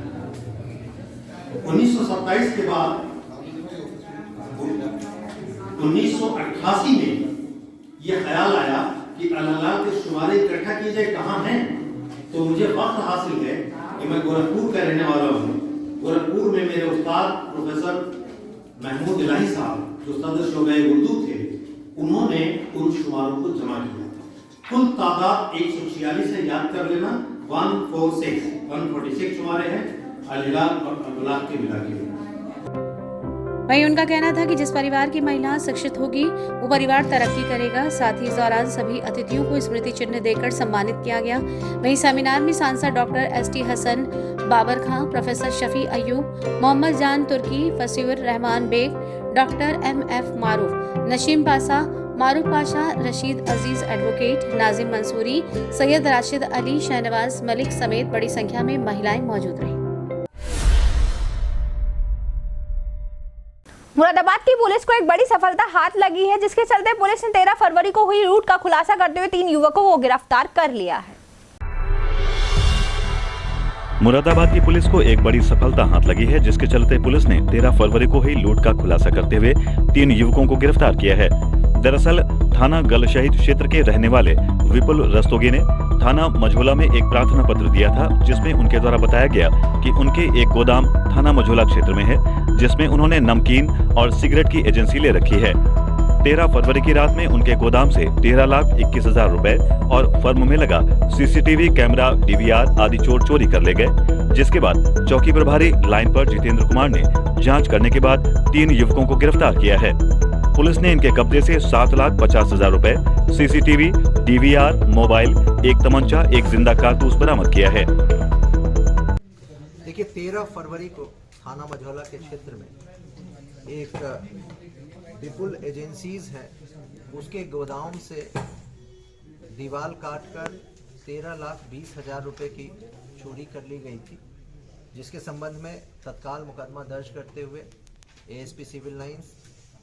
1927 के बाद 1988 में यह ख्याल आया कि अल-हिलाल के शुमारे इकट्ठा किए जाए, कहाँ हैं। तो मुझे वक्त हासिल है कि मैं गोरखपुर का रहने वाला हूँ। गोरखपुर में मेरे उस्ताद प्रोफेसर महमूद इलाही साहब जो सदर शोबे उर्दू थे, उन्होंने उन शुमारों को जमा किया। कुल तादाद 146 है, याद कर लेना। 146 शुमारे हैं अल-हिलाल और अल-बलाग के मिला के। वहीं उनका कहना था कि जिस परिवार की महिला शिक्षित होगी वो परिवार तरक्की करेगा। साथ ही इस दौरान सभी अतिथियों को स्मृति चिन्ह देकर सम्मानित किया गया। वहीं सेमिनार में सांसद डॉक्टर एस.टी. हसन, बाबर खां, प्रोफेसर शफी अयूब, मोहम्मद जान तुर्की, फसीउर रहमान बेग, डॉक्टर M.F. मारूफ, नशीम पासा, मारूफ पाशा, रशीद अजीज एडवोकेट, नाजिम मंसूरी, सैयद राशिद अली, शहनवाज मलिक समेत बड़ी संख्या में महिलाएं मौजूद रहीं। मुरादाबाद की पुलिस को एक बड़ी सफलता हाथ लगी है, जिसके चलते पुलिस ने 13 फरवरी को हुई लूट का खुलासा करते हुए 3 युवकों को गिरफ्तार कर लिया है। मुरादाबाद की पुलिस को एक बड़ी सफलता हाथ लगी है, जिसके चलते पुलिस ने 13 फरवरी को हुई लूट का खुलासा करते हुए 3 युवकों को गिरफ्तार किया है। दरअसल थाना गलशहीद क्षेत्र के रहने वाले विपुल रस्तोगी ने थाना मझोला में एक प्रार्थना पत्र दिया था, जिसमें उनके द्वारा बताया गया कि उनके एक गोदाम थाना मझोला क्षेत्र में है, जिसमें उन्होंने नमकीन और सिगरेट की एजेंसी ले रखी है। 13 फरवरी की रात में उनके गोदाम से 13,21,000 रुपए और फर्म में लगा सीसीटीवी कैमरा, डीवीआर आदि चोरी कर ले गए। जिसके बाद चौकी प्रभारी लाइन पर जितेंद्र कुमार ने जांच करने के बाद 3 युवकों को गिरफ्तार किया है। पुलिस ने इनके कब्जे से 7,50,000 रुपए, सीसीटीवी, डीवीआर, मोबाइल, एक तमंचा, एक जिंदा कारतूस बरामद किया है। देखिए 13 फरवरी को थाना मझौला के क्षेत्र में एक विपुल एजेंसीज है, उसके गोदाम से दीवार काटकर 13,20,000 रुपए की चोरी कर ली गई थी, जिसके संबंध में तत्काल मुकदमा दर्ज करते हुए एएसपी सिविल लाइंस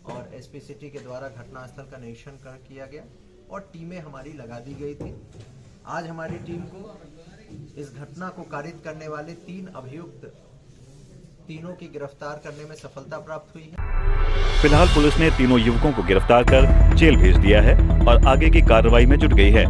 और एसपी सिटी के द्वारा घटनास्थल का निरीक्षण किया गया और टीमें हमारी लगा दी गई थी। आज हमारी टीम को इस घटना को कारित करने वाले 3 अभियुक्त तीनों की गिरफ्तार करने में सफलता प्राप्त हुई है। फिलहाल पुलिस ने तीनों युवकों को गिरफ्तार कर जेल भेज दिया है और आगे की कार्रवाई में जुट गई है।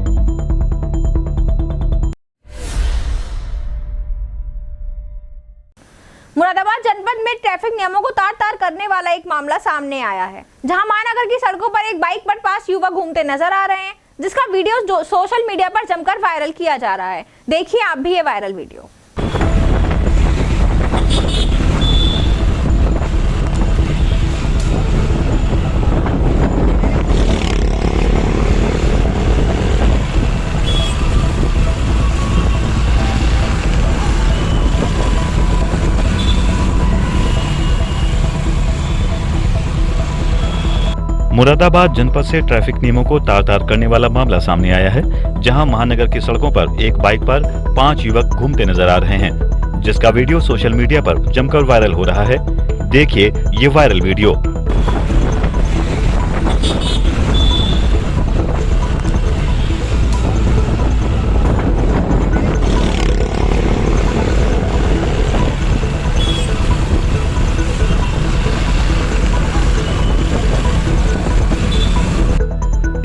मुरादाबाद जनपद में ट्रैफिक नियमों को तार-तार करने वाला एक मामला सामने आया है, जहां महानगर की सड़कों पर एक बाइक पर 5 युवक घूमते नजर आ रहे हैं, जिसका वीडियो सोशल मीडिया पर जमकर वायरल किया जा रहा है। देखिए आप भी ये वायरल वीडियो। मुरादाबाद जनपद से ट्रैफिक नियमों को तार-तार करने वाला मामला सामने आया है, जहां महानगर की सड़कों पर एक बाइक पर 5 युवक घूमते नजर आ रहे हैं, जिसका वीडियो सोशल मीडिया पर जमकर वायरल हो रहा है। देखिए ये वायरल वीडियो।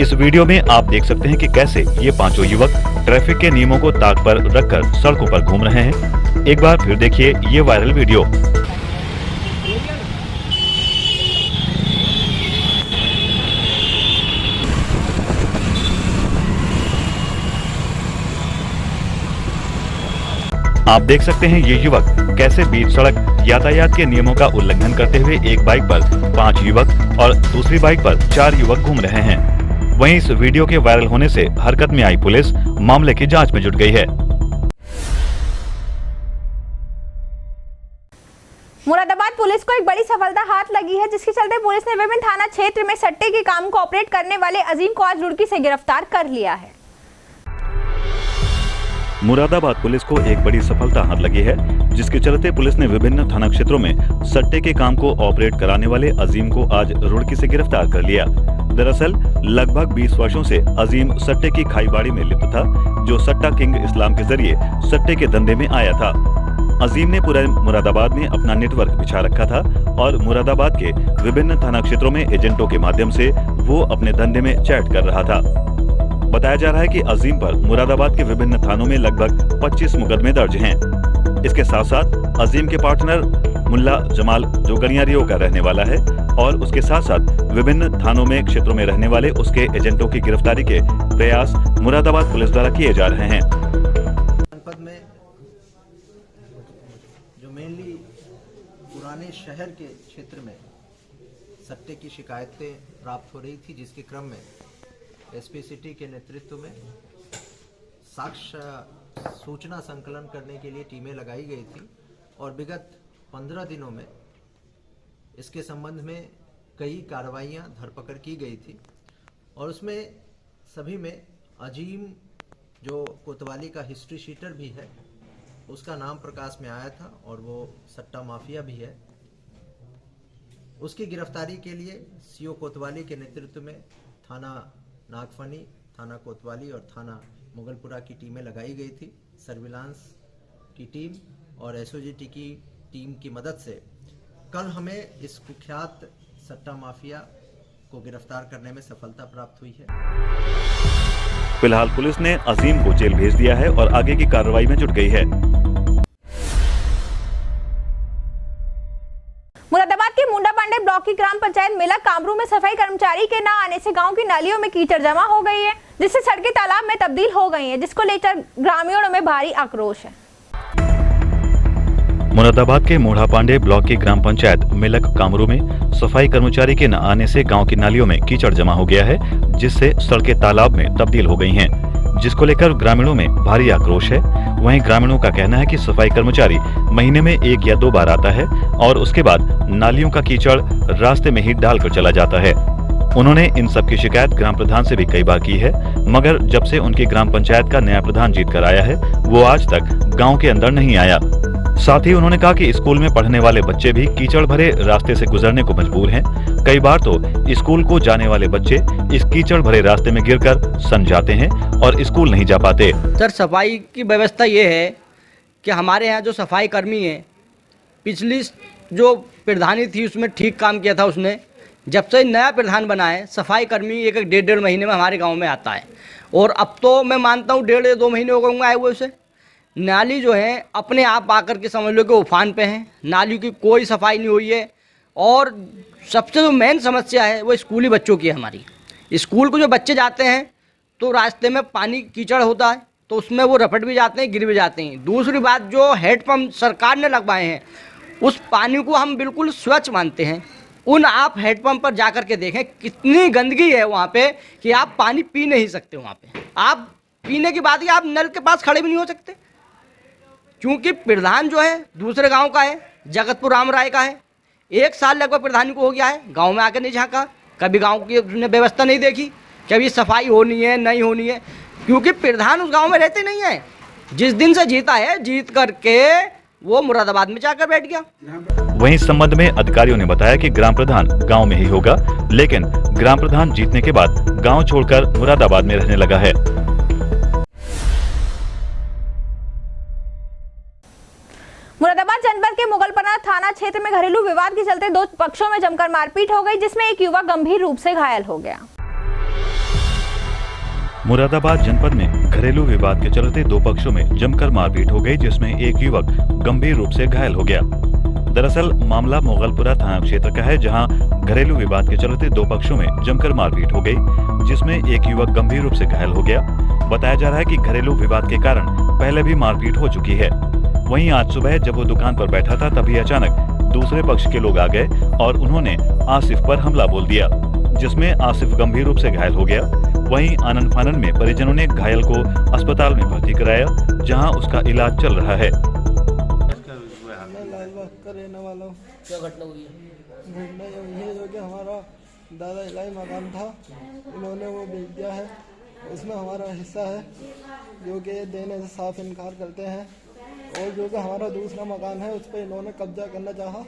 इस वीडियो में आप देख सकते हैं कि कैसे ये पांचों युवक ट्रैफिक के नियमों को ताक पर रखकर सड़कों पर घूम रहे हैं। एक बार फिर देखिए ये वायरल वीडियो। आप देख सकते हैं ये युवक कैसे बीच सड़क यातायात के नियमों का उल्लंघन करते हुए एक बाइक पर 5 युवक और दूसरी बाइक पर 4 युवक घूम रहे हैं। वहीं इस वीडियो के वायरल होने से हरकत में आई पुलिस मामले की जांच में जुट गई है। मुरादाबाद पुलिस को एक बड़ी सफलता हाथ लगी है, जिसके चलते पुलिस ने विभिन्न थाना क्षेत्र में सट्टे के काम को ऑपरेट करने वाले अजीम को आज रुड़की से गिरफ्तार कर लिया है। मुरादाबाद पुलिस को एक बड़ी सफलता हाथ लगी है, जिसके चलते पुलिस ने विभिन्न थाना क्षेत्रों में सट्टे के काम को ऑपरेट कराने वाले अजीम को आज रुड़की से गिरफ्तार कर लिया। दरअसल लगभग 20 वर्षों से अजीम सट्टे की खाईबाड़ी में लिप्त था, जो सट्टा किंग इस्लाम के जरिए सट्टे के धंधे में आया था। अजीम ने पूरे मुरादाबाद में अपना नेटवर्क बिछा रखा था और मुरादाबाद के विभिन्न थाना क्षेत्रों में एजेंटों के माध्यम से वो अपने धंधे में चैट कर रहा था। बताया जा रहा है कि अजीम पर मुरादाबाद के विभिन्न थानों में लगभग 25 मुकदमे दर्ज हैं। इसके साथ साथ अजीम के पार्टनर मुल्ला जमाल जो गनियारियों का रहने वाला है और उसके साथ साथ विभिन्न थानों में क्षेत्रों में रहने वाले उसके एजेंटों की गिरफ्तारी के प्रयास मुरादाबाद पुलिस द्वारा किए जा रहे हैं। जनपद में जो मेनली पुराने शहर के क्षेत्र में सट्टे की शिकायतें प्राप्त हो रही थी, जिसके क्रम में एसपी सिटी के नेतृत्व में साक्ष्य सूचना संकलन करने के लिए टीमें लगाई गई थी और विगत 15 दिनों में इसके संबंध में कई कार्रवाइयां धरपकड़ की गई थी और उसमें सभी में अजीम जो कोतवाली का हिस्ट्री शीटर भी है, उसका नाम प्रकाश में आया था और वो सट्टा माफिया भी है। उसकी गिरफ्तारी के लिए सीओ कोतवाली के नेतृत्व में थाना नागफनी, थाना कोतवाली और थाना मुगलपुरा की टीमें लगाई गई थी। सर्विलांस की टीम और एसओजीटी की टीम की मदद से कल हमें इस कुख्यात सट्टा माफिया को गिरफ्तार करने में सफलता प्राप्त हुई है। फिलहाल पुलिस ने अजीम को जेल भेज दिया है और आगे की कार्रवाई में जुट गई है। मुरादाबाद के मुंडा पांडे ब्लॉक की ग्राम पंचायत मेला कामरू में सफाई कर्मचारी के न आने से गांव की नालियों में कीचड़ जमा हो गई है, जिससे सड़कें तालाब में तब्दील हो गई हैं, जिसको लेकर ग्रामीणों में भारी आक्रोश है। मुरादाबाद के मूढ़ा पांडे ब्लॉक की ग्राम पंचायत मिलक कामरू में सफाई कर्मचारी के न आने से गांव की नालियों में कीचड़ जमा हो गया है, जिससे सड़कें तालाब में तब्दील हो गई हैं, जिसको लेकर ग्रामीणों में भारी आक्रोश है। वहीं ग्रामीणों का कहना है कि सफाई कर्मचारी महीने में 1 या 2 बार आता है और उसके बाद नालियों का कीचड़ रास्ते में ही डालकर चला जाता है। उन्होंने इन सब की शिकायत ग्राम प्रधान से भी कई बार की है, मगर जब से उनकी ग्राम पंचायत का नया प्रधान जीत कर आया है, वो आज तक गाँव के अंदर नहीं आया। साथ ही उन्होंने कहा कि स्कूल में पढ़ने वाले बच्चे भी कीचड़ भरे रास्ते से गुजरने को मजबूर हैं। कई बार तो स्कूल को जाने वाले बच्चे इस कीचड़ भरे रास्ते में गिरकर सन जाते हैं और स्कूल नहीं जा पाते। सर, सफाई की व्यवस्था ये है कि हमारे यहाँ जो सफाई कर्मी है, पिछली जो प्रधानी थी उसमें ठीक काम किया था उसने। जब से नया प्रधान बना है, सफाई कर्मी 1-1.5 महीने में हमारे गाँव में आता है और अब तो मैं मानता हूँ 1.5 या 2 महीने हो गए आए हुए उसे। नाली जो है अपने आप आकर के समझ लो कि उफान पे है, नाली की कोई सफाई नहीं हुई है। और सबसे जो मेन समस्या है वो स्कूली बच्चों की है। हमारी स्कूल को जो बच्चे जाते हैं तो रास्ते में पानी कीचड़ होता है, तो उसमें वो रपट भी जाते हैं, गिर भी जाते हैं। दूसरी बात, जो हेडपम्प सरकार ने लगवाए हैं उस पानी को हम बिल्कुल स्वच्छ मानते हैं। उन आप हेडपम्प पर जाकर के देखें कितनी गंदगी है वहाँ पे कि आप पानी पी नहीं सकते। वहाँ पे आप पीने की बात है, आप नल के पास खड़े भी नहीं हो सकते, क्योंकि प्रधान जो है दूसरे गांव का है, जगतपुर राम राय का है। 1 साल लगभग प्रधान को हो गया है, गांव में आकर नहीं झांका, कभी गांव की उसने व्यवस्था नहीं देखी, कभी सफाई होनी है नहीं होनी है, क्योंकि प्रधान उस गांव में रहते नहीं है। जिस दिन से जीता है, जीत करके वो मुरादाबाद में जाकर बैठ गया। वहीं इस संबंध में अधिकारियों ने बताया कि ग्राम प्रधान गांव में ही होगा, लेकिन ग्राम प्रधान जीतने के बाद गांव छोड़कर मुरादाबाद में रहने लगा है। मुरादाबाद जनपद के मुगलपना थाना क्षेत्र में घरेलू विवाद के चलते 2 पक्षों में जमकर मारपीट हो गई, जिसमें एक युवक गंभीर रूप से घायल हो गया। मुरादाबाद जनपद में घरेलू विवाद के चलते 2 पक्षों में जमकर मारपीट हो गई, जिसमें एक युवक गंभीर रूप से घायल हो गया। दरअसल मामला मुगलपुरा थाना क्षेत्र का है, जहां घरेलू विवाद के चलते 2 पक्षों में जमकर मारपीट हो गई, जिसमें एक युवक गंभीर रूप से घायल हो गया। बताया जा रहा है कि घरेलू विवाद के कारण पहले भी मारपीट हो चुकी है। वहीं आज सुबह जब वो दुकान पर बैठा था, तभी अचानक दूसरे पक्ष के लोग आ गए और उन्होंने आसिफ पर हमला बोल दिया, जिसमें आसिफ गंभीर रूप से घायल हो गया। वहीं आनन फानन में परिजनों ने घायल को अस्पताल में भर्ती कराया, जहां उसका इलाज चल रहा है। क्या घटना हुई है? घटना ये है जो कि हमारा दादा इलाही मकान था, इन्होंने वो बेच दिया है, उसमें हमारा हिस्सा है जो कि देने से साफ इनकार करते हैं। और जो कि हमारा दूसरा मकान है उस पर इन्होंने कब्जा करना चाहा,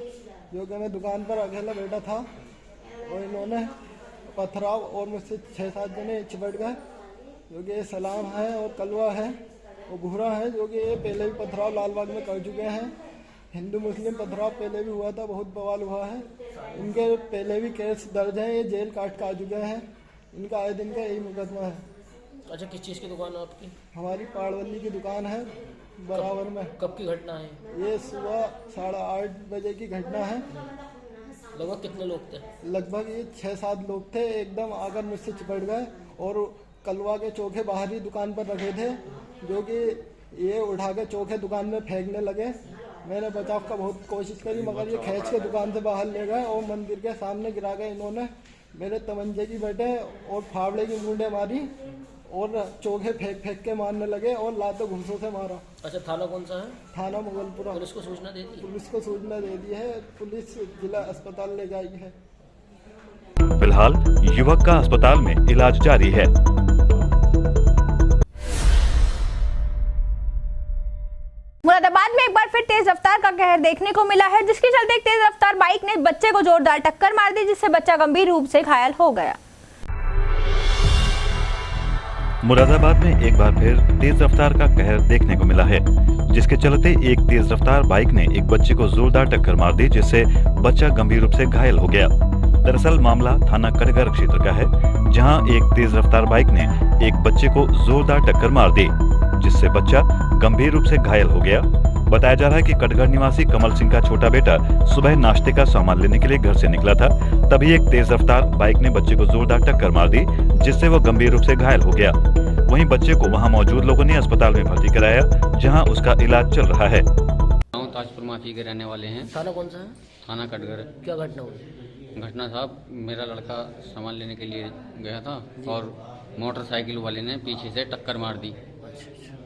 जो कि मैं दुकान पर अकेला बैठा था और इन्होंने पथराव और मुझसे 6-7 जने चिपट गए, जो कि सलाम है और कलवा है और भूरा है, जो कि ये पहले भी पथराव लालबाग में कर चुके हैं। हिंदू मुस्लिम पथराव पहले भी हुआ था, बहुत बवाल हुआ है। इनके पहले भी केस दर्ज हैं, ये जेल काट के आ चुके हैं। इनका आए दिन का यही मुकदमा है। अच्छा, किस चीज़ की दुकान है आपकी? हमारी पाड़वली की दुकान है बराबर में। कब की घटना है? ये सुबह 8:30 बजे की घटना है। लगभग कितने लोग थे? लगभग ये 6-7 लोग थे, एकदम आकर मुझसे चिपट गए और कलवा के चोखे बाहर ही दुकान पर रखे थे, जो कि ये उठा के चोखे दुकान में फेंकने लगे। मैंने बचाव का बहुत कोशिश करी, मगर ये खींच के दुकान से बाहर ले गए और मंदिर के सामने गिरा गए। इन्होंने मेरे तमंचे की बटे और फावड़े की मुंडे मारी और चोखे फेंक के मारने लगे और लातों घूंसों से मारा। अच्छा, थाना कौन सा है? थाना मुगलपुरा। पुलिस को सूचना दे दी? पुलिस को सूचना दे दी है, पुलिस जिला अस्पताल ले गई है। फिलहाल युवक का अस्पताल में इलाज जारी है। मुरादाबाद में एक बार फिर तेज रफ्तार का कहर देखने को मिला है, जिसके चलते एक तेज रफ्तार बाइक ने बच्चे को जोरदार टक्कर मार दी, जिससे बच्चा गंभीर रूप से घायल हो गया। मुरादाबाद में एक बार फिर तेज रफ्तार का कहर देखने को मिला है, जिसके चलते एक तेज रफ्तार बाइक ने एक बच्चे को जोरदार टक्कर मार दी, जिससे बच्चा गंभीर रूप से घायल हो गया। दरअसल मामला थाना कटघर क्षेत्र का है, जहां एक तेज रफ्तार बाइक ने एक बच्चे को जोरदार टक्कर मार दी, जिससे बच्चा गंभीर रूप से घायल हो गया। बताया जा रहा है कि कटघर निवासी कमल सिंह का छोटा बेटा सुबह नाश्ते का सामान लेने के लिए घर से निकला था, तभी एक तेज रफ्तार बाइक ने बच्चे को जोरदार टक्कर मार दी, जिससे वो गंभीर रूप से घायल हो गया। वहीं बच्चे को वहां मौजूद लोगों ने अस्पताल में भर्ती कराया, जहां उसका इलाज चल रहा है। ताजपुर माफी के रहने वाले हैं। थाना कौन सा है? थाना कटघर। क्या घटना हुई? घटना साहब, मेरा लड़का सामान लेने के लिए गया था और मोटरसाइकिल वाले ने पीछे से टक्कर मार दी। अच्छा।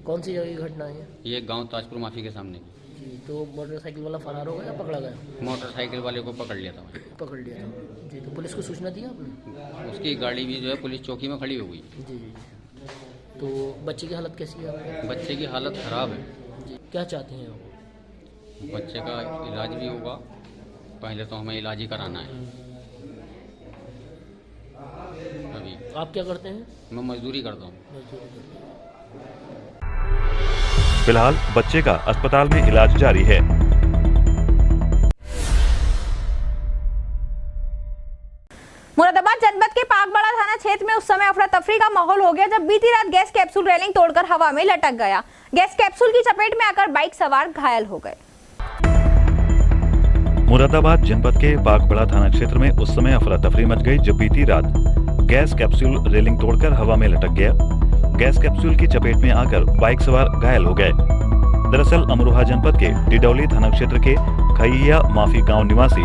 कौन सी जगह की घटना है? ये गांव ताजपुर माफी के सामने। जी, तो मोटरसाइकिल वाला फरार हो गया या पकड़ा गया? मोटरसाइकिल वाले को पकड़ लिया था। पकड़ लिया था जी। तो पुलिस को सूचना दी आपने? उसकी गाड़ी भी जो है पुलिस चौकी में खड़ी हो गई। जी जी। तो बच्चे की हालत कैसी है? बच्चे की हालत खराब है जी। क्या चाहते हैं आप? बच्चे का इलाज भी होगा, पहले तो हमें इलाज ही कराना है। अभी आप क्या करते हैं? मैं मजदूरी करता हूँ। फिलहाल बच्चे का अस्पताल में इलाज जारी है। मुरादाबाद जनपद के पाकबड़ा थाना क्षेत्र में उस समय अफरा तफरी का माहौल हो गया जब बीती रात गैस कैप्सूल रेलिंग तोड़कर हवा में लटक गया। गैस कैप्सूल की चपेट में आकर बाइक सवार घायल हो गए। मुरादाबाद जनपद के पाकबड़ा थाना क्षेत्र में उस समय अफरा तफरी मच गई जब बीती रात गैस कैप्सूल रेलिंग तोड़कर हवा में लटक गया। गैस कैप्सूल की चपेट में आकर बाइक सवार घायल हो गए। दरअसल अमरोहा जनपद के डिडौली थाना क्षेत्र के खैया माफी गांव निवासी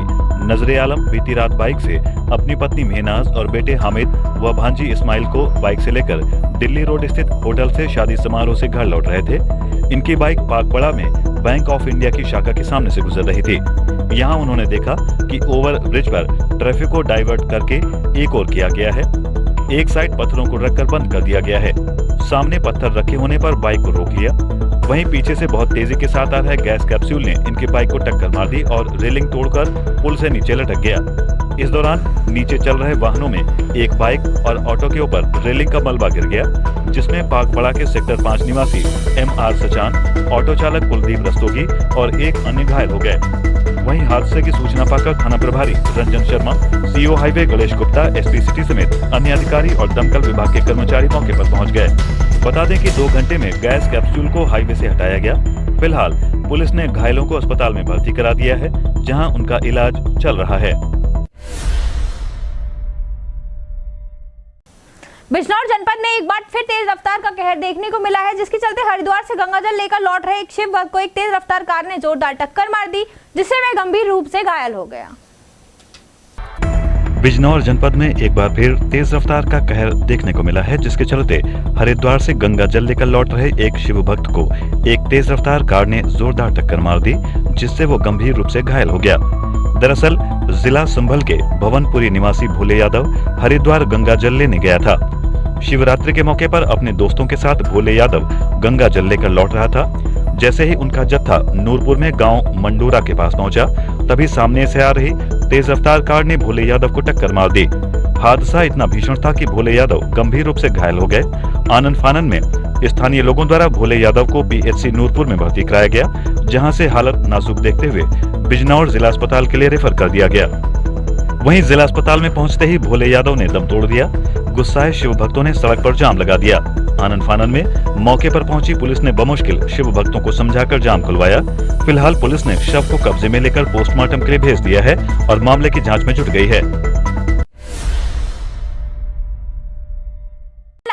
नजरे आलम बीती रात बाइक से अपनी पत्नी मेहनाज और बेटे हामिद व भांजी इस्माइल को बाइक से लेकर दिल्ली रोड स्थित होटल से शादी समारोह से घर लौट रहे थे। इनकी बाइक पाकबड़ा में बैंक ऑफ इंडिया की शाखा के सामने से गुजर रही थी। यहाँ उन्होंने देखा कि ओवर ब्रिज पर ट्रैफिक को डाइवर्ट करके एक और किया गया है। एक साइड पत्थरों को रखकर बंद कर दिया गया है। सामने पत्थर रखे होने पर बाइक को रोक लिया। वहीं पीछे से बहुत तेजी के साथ आ रहे गैस कैप्सूल ने इनकी बाइक को टक्कर मार दी और रेलिंग तोड़कर पुल से नीचे लटक गया। इस दौरान नीचे चल रहे वाहनों में एक बाइक और ऑटो के ऊपर रेलिंग का मलबा गिर गया, जिसमें पाकबड़ा के सेक्टर 5 निवासी MR सचान, ऑटो चालक कुलदीप रस्तोगी और एक अन्य घायल हो गए। वहीं हादसे की सूचना पाकर थाना प्रभारी Ranjan Sharma, CO highway Ganesh Gupta, SP city समेत अन्य अधिकारी और दमकल विभाग के कर्मचारी मौके पर पहुंच गए। बता दें कि 2 घंटे में गैस कैप्सूल को हाईवे से हटाया गया। फिलहाल पुलिस ने घायलों को अस्पताल में भर्ती करा दिया है, जहां उनका इलाज चल रहा है। बिजनौर जनपद में एक बार फिर तेज रफ्तार का कहर देखने को मिला है, जिसके चलते हरिद्वार से गंगाजल लेकर लौट रहे एक शिव भक्त को एक तेज रफ्तार कार ने जोरदार टक्कर मार दी, जिससे वह गंभीर रूप से घायल हो गया। बिजनौर जनपद में एक बार फिर तेज रफ्तार का कहर देखने को मिला है, जिसके चलते हरिद्वार से गंगा जल लेकर लौट रहे एक शिव भक्त को एक तेज रफ्तार कार ने जोरदार टक्कर मार दी, जिससे वो गंभीर रूप से घायल हो गया। दरअसल जिला संभल के भवनपुरी निवासी भोले यादव हरिद्वार गंगा जल लेने गया था। शिवरात्रि के मौके पर अपने दोस्तों के साथ भोले यादव गंगा जल लेकर लौट रहा था। जैसे ही उनका जत्था नूरपुर में गांव मंडोरा के पास पहुंचा, तभी सामने से आ रही तेज रफ्तार कार ने भोले यादव को टक्कर मार दी। हादसा इतना भीषण था कि भोले यादव गंभीर रूप से घायल हो गए। आनन फानन में स्थानीय लोगों द्वारा भोले यादव को PHC नूरपुर में भर्ती कराया गया, जहां से हालत नाजुक देखते हुए बिजनौर जिला अस्पताल के लिए रेफर कर दिया गया। वहीं जिला अस्पताल में पहुंचते ही भोले यादव ने दम तोड़ दिया। गुस्साए शिव भक्तों ने सड़क पर जाम लगा दिया। आनन फानन में मौके पर पहुंची पुलिस ने बमुश्किल शिव भक्तों को समझाकर जाम खुलवाया। फिलहाल पुलिस ने शव को कब्जे में लेकर पोस्टमार्टम के लिए भेज दिया है और मामले की जांच में जुट गई है।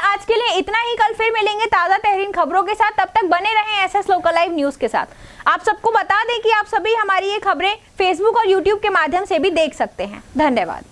आज के लिए इतना ही। कल फिर मिलेंगे ताजा तहरीन खबरों के साथ। तब तक बने रहें SS लोकल लाइव न्यूज के साथ। आप सबको बता दें कि आप सभी हमारी ये खबरें फेसबुक और YouTube के माध्यम से भी देख सकते हैं। धन्यवाद।